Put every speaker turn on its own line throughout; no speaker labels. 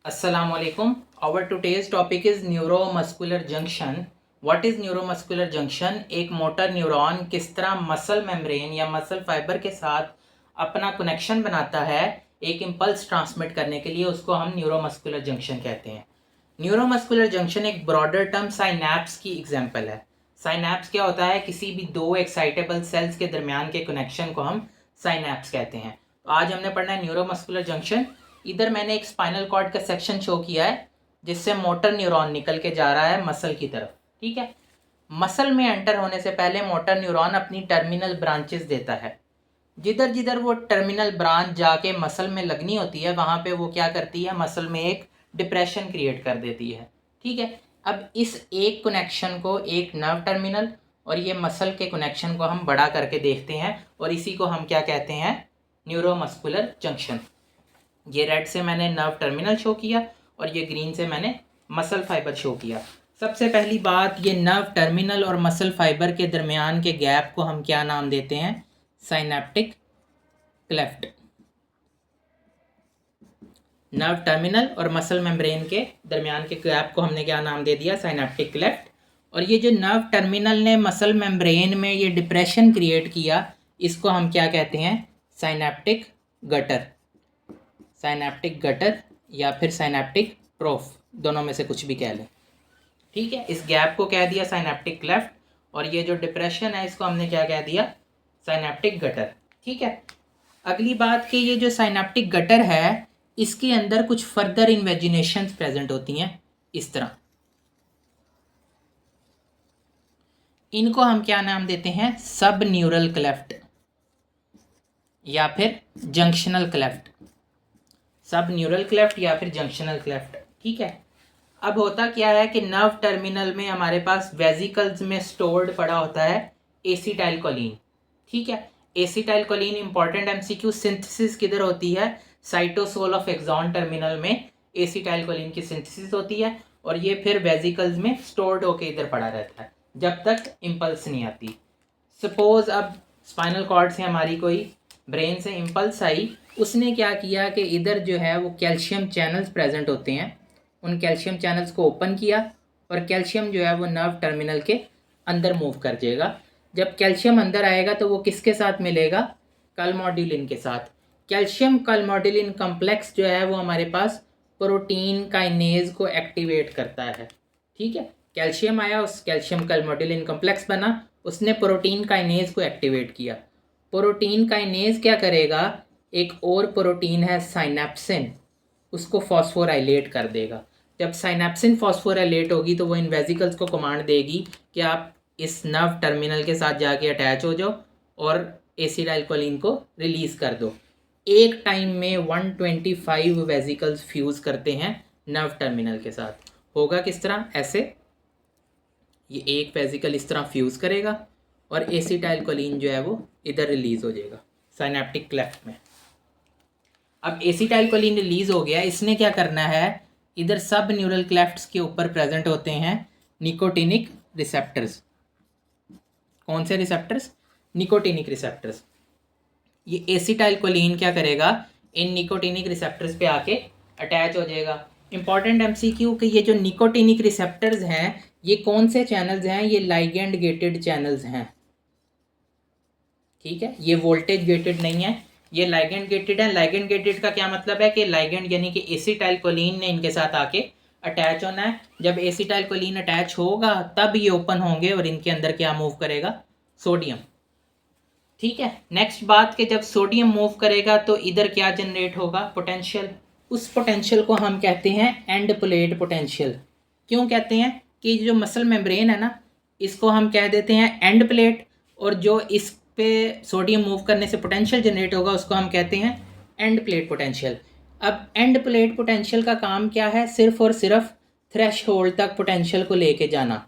Assalamualaikum. Our today's topic is neuromuscular junction. What is neuromuscular junction? एक motor neuron किस तरह muscle membrane या muscle fibre के साथ अपना कनेक्शन बनाता है एक इम्पल्स ट्रांसमिट करने के लिए, उसको हम न्यूरोमस्कुलर जंक्शन कहते हैं। न्यूरोमस्कुलर जंक्शन एक ब्रॉडर टर्म साइनैप्स की एग्जांपल है। साइनैप्स क्या होता है? किसी भी दो एक्साइटेबल सेल्स के दरमियान के कनेक्शन को हम साइनैप्स कहते हैं। तो आज हमने पढ़ना है न्यूरोमस्कुलर जंक्शन। इधर मैंने एक स्पाइनल कॉर्ड का सेक्शन शो किया है जिससे मोटर न्यूरॉन निकल के जा रहा है मसल की तरफ। ठीक है, मसल में एंटर होने से पहले मोटर न्यूरॉन अपनी टर्मिनल ब्रांचेस देता है। जिधर जिधर वो टर्मिनल ब्रांच जाके मसल में लगनी होती है वहाँ पे वो क्या करती है, मसल में एक डिप्रेशन क्रिएट कर देती है। ठीक है, अब इस एक कनेक्शन को, एक नर्व टर्मिनल और ये मसल के कनेक्शन को हम बड़ा करके देखते हैं और इसी को हम क्या कहते हैं? Neuromuscular junction. ये रेड से मैंने नर्व टर्मिनल शो किया और ये ग्रीन से मैंने मसल फाइबर शो किया। सबसे पहली बात, ये नर्व टर्मिनल और मसल फाइबर के दरमियान के गैप को हम क्या नाम देते हैं? Synaptic cleft. नर्व टर्मिनल और मसल मेम्ब्रेन के दरमियान के गैप को हमने क्या नाम दे दिया? Synaptic cleft. और ये जो नर्व टर्मिनल ने मसल मेम्ब्रेन में ये डिप्रेशन क्रिएट किया, इसको हम क्या कहते हैं? Synaptic gutter. साइनेप्टिक गटर या फिर साइनेप्टिक ट्रोफ, दोनों में से कुछ भी कह लें। ठीक है, इस गैप को कह दिया साइनेप्टिक क्लेफ्ट और ये जो डिप्रेशन है इसको हमने क्या कह दिया? Synaptic gutter. ठीक है, अगली बात कि ये जो साइनेप्टिक गटर है इसके अंदर कुछ फर्दर इन्वेजिनेशंस प्रेजेंट होती हैं इस तरह। इनको हम क्या नाम देते हैं? सब न्यूरल क्लेफ्ट या फिर जंक्शनल क्लेफ्ट। सब न्यूरल क्लेफ्ट या फिर जंक्शनल क्लेफ्ट। ठीक है, अब होता क्या है कि नर्व टर्मिनल में हमारे पास वेजिकल्स में स्टोर्ड पड़ा होता है एसिटाइलकोलिन। ठीक है, एसिटाइलकोलिन इंपॉर्टेंट एमसीक्यू। सिंथेसिस किधर होती है? साइटोसोल ऑफ एक्सॉन टर्मिनल में एसिटाइलकोलिन की सिंथेसिस होती है और ये फिर वेजिकल्स में स्टोर्ड होके इधर पड़ा रहता है जब तक इम्पल्स नहीं आती। सपोज अब स्पाइनल कॉर्ड से हमारी कोई ब्रेन से इम्पल्स आई, उसने क्या किया कि इधर जो है वो कैल्शियम चैनल्स प्रेजेंट होते हैं, उन कैल्शियम चैनल्स को ओपन किया और कैल्शियम जो है वो नर्व टर्मिनल के अंदर मूव कर जाएगा। जब कैल्शियम अंदर आएगा तो वो किसके साथ मिलेगा? कलमोडिलिन के साथ। कैल्शियम कलमोडिलिन कम्प्लेक्स जो है वो हमारे पास प्रोटीन काइनेज को एक्टिवेट करता है। ठीक है, कैल्शियम आया, उस कैल्शियम कलमोडिलिन कम्प्लेक्स बना, उसने प्रोटीन काइनेज को एक्टिवेट किया। प्रोटीन काइनेज क्या करेगा? एक और प्रोटीन है साइनेप्सिन, उसको फॉस्फोराइलेट कर देगा। जब साइनेप्सिन फॉस्फोराइलेट होगी तो वो इन वेजिकल्स को कमांड देगी कि आप इस नर्व टर्मिनल के साथ जाके अटैच हो जाओ और एसिटाइलकोलिन को रिलीज़ कर दो। एक टाइम में 125 वेजिकल्स फ्यूज़ करते हैं नर्व टर्मिनल के साथ। होगा किस तरह? ऐसे ये एक वेजिकल इस तरह फ्यूज़ करेगा और एसिटाइलकोलिन जो है वो इधर रिलीज़ हो जाएगा साइनेप्टिक क्लेफ्ट में। अब एसिटाइलकोलिन रिलीज़ हो गया, इसने क्या करना है? इधर सब न्यूरल क्लेफ्ट्स के ऊपर प्रेजेंट होते हैं निकोटिनिक रिसेप्टर्स। कौन से रिसेप्टर्स? Nicotinic receptors. ये एसिटाइलकोलिन क्या करेगा? इन निकोटिनिक रिसेप्टर्स पे आके अटैच हो जाएगा। इंपॉर्टेंट एमसीक्यू कि ये जो निकोटिनिक रिसेप्टर्स हैं ये कौन से चैनल्स हैं? ये लाइगेंड गेटेड चैनल्स हैं। ठीक है, ये वोल्टेज गेटेड नहीं है, ये लाइगेंड गेटेड है। लाइगेंड गेटेड का क्या मतलब है कि लाइगेंड यानी कि एसिटाइलकोलिन ने इनके साथ आके अटैच होना है। जब एसिटाइलकोलिन अटैच होगा तब ये ओपन होंगे और इनके अंदर क्या मूव करेगा? सोडियम। ठीक है, नेक्स्ट बात कि जब सोडियम मूव करेगा तो इधर क्या जनरेट होगा? पोटेंशियल। उस पोटेंशियल को हम कहते हैं एंड प्लेट पोटेंशियल। क्यों कहते हैं? कि जो मसल मेम्ब्रेन है ना, इसको हम कह देते हैं एंड प्लेट, और जो इस पे सोडियम मूव करने से पोटेंशियल जनरेट होगा उसको हम कहते हैं एंड प्लेट पोटेंशियल। अब एंड प्लेट पोटेंशियल का काम क्या है? सिर्फ और सिर्फ थ्रेश होल्ड तक पोटेंशियल को लेके जाना।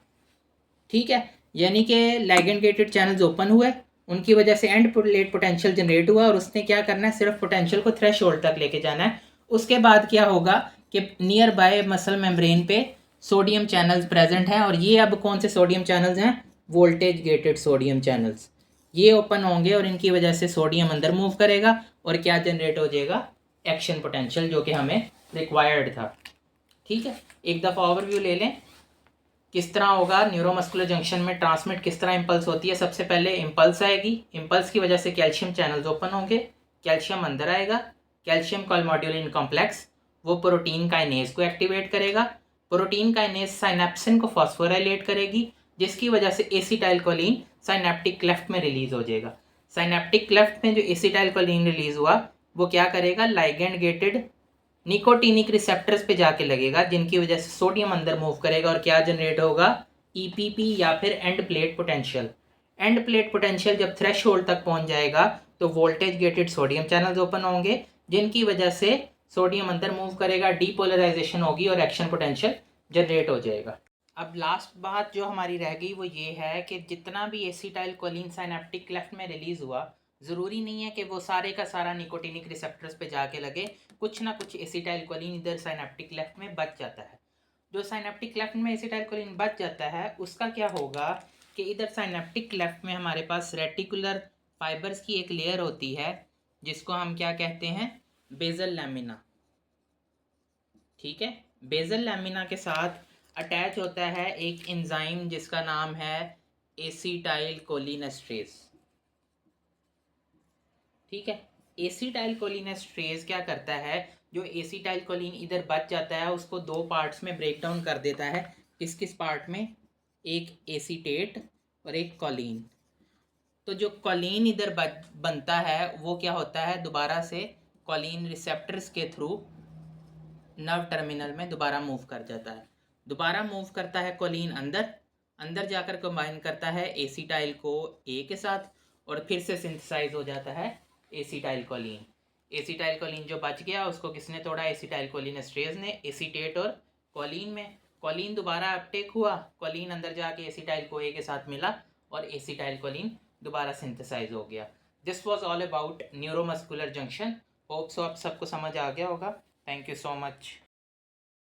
ठीक है, यानी कि लाइगेंड गेटेड चैनल्स ओपन हुए, उनकी वजह से एंड प्लेट पोटेंशियल जनरेट हुआ और उसने क्या करना है? सिर्फ पोटेंशियल को थ्रेश होल्ड तक लेके जाना है। उसके बाद क्या होगा कि नियर बाय मसल मेम्ब्रेन पे सोडियम चैनल्स प्रेजेंट हैं और ये अब कौन से सोडियम चैनल्स हैं? Voltage gated sodium channels. ये ओपन होंगे और इनकी वजह से सोडियम अंदर मूव करेगा और क्या जनरेट हो जाएगा? एक्शन पोटेंशियल, जो कि हमें रिक्वायर्ड था। ठीक है, एक दफ़ा ओवरव्यू ले लें किस तरह होगा न्यूरोमस्कुलर जंक्शन में ट्रांसमिट किस तरह इम्पल्स होती है। सबसे पहले इम्पल्स आएगी, इम्पल्स की वजह से कैल्शियम चैनल्स ओपन होंगे, कैल्शियम अंदर आएगा, कैल्शियम कॉलमोड्यूलिन कॉम्प्लेक्स वो प्रोटीन काइनेज को एक्टिवेट करेगा, प्रोटीन काइनेज साइनेप्सिन को फॉस्फोराइलेट करेगी, जिसकी वजह से एसिटाइलकोलिन साइनेप्टिक क्लेफ्ट में रिलीज हो जाएगा। साइनेप्टिक क्लेफ्ट में जो एसिटाइलकोलिन रिलीज हुआ वो क्या करेगा, लाइगेंड गेटेड निकोटिनिक रिसेप्टर्स पे जाके लगेगा, जिनकी वजह से सोडियम अंदर मूव करेगा और क्या जनरेट होगा, ईपीपी या फिर end plate potential. End plate potential जब थ्रेश होल्ड तक पहुंच जाएगा तो voltage gated sodium channels open होंगे, जिनकी वजह से सोडियम अंदर मूव करेगा, डीपोलराइजेशन होगी और एक्शन पोटेंशियल जनरेट हो जाएगा। अब लास्ट बात जो हमारी रह गई वो ये है कि जितना भी एसिटाइलकोलिन साइनेप्टिक क्लेफ्ट में रिलीज हुआ, ज़रूरी नहीं है कि वो सारे का सारा निकोटिनिक रिसेप्टर्स पे जाके लगे, कुछ ना कुछ एसिटाइलकोलिन इधर साइनेप्टिक क्लेफ्ट में बच जाता है। जो साइनेप्टिक क्लेफ्ट में एसिटाइलकोलिन बच जाता है उसका क्या होगा कि इधर साइनेप्टिक क्लेफ्ट में हमारे पास रेटिकुलर फाइबर्स की एक लेयर होती है जिसको हम क्या कहते हैं, बेजल लैमिना। ठीक है, बेजल लैमिना के साथ अटैच होता है एक एंजाइम जिसका नाम है एसिटाइलकोलिनेस्ट्रेज। ठीक है, एसिटाइलकोलिनेस्ट्रेज क्या करता है, जो एसिटाइलकोलिन इधर बच जाता है उसको दो पार्ट्स में ब्रेक डाउन कर देता है। किस किस पार्ट में, एक एसीटेट और एक कोलिन। तो जो कोलिन इधर बनता है वो क्या होता है, दोबारा से कोलिन रिसेप्टर्स के थ्रू नर्व टर्मिनल में दोबारा मूव कर जाता है। दोबारा मूव करता है कोलिन अंदर, अंदर जाकर कंबाइन करता है एसिटाइल को ए के साथ और फिर से सिंथेसाइज हो जाता है एसिटाइलकोलिन। एसिटाइलकोलिन जो बच गया उसको किसने तोड़ा, एसिटाइलकोलिनेस्ट्रेज ने, एसीटेट और कोलिन में। कोलिन दोबारा अपटेक हुआ, कोलिन अंदर जाके एसिटाइल को ए के साथ मिला और एसिटाइलकोलिन दोबारा सिंथेसाइज हो गया। This was all about neuromuscular junction. Hope so आप सबको समझ आ गया होगा। Thank you so much.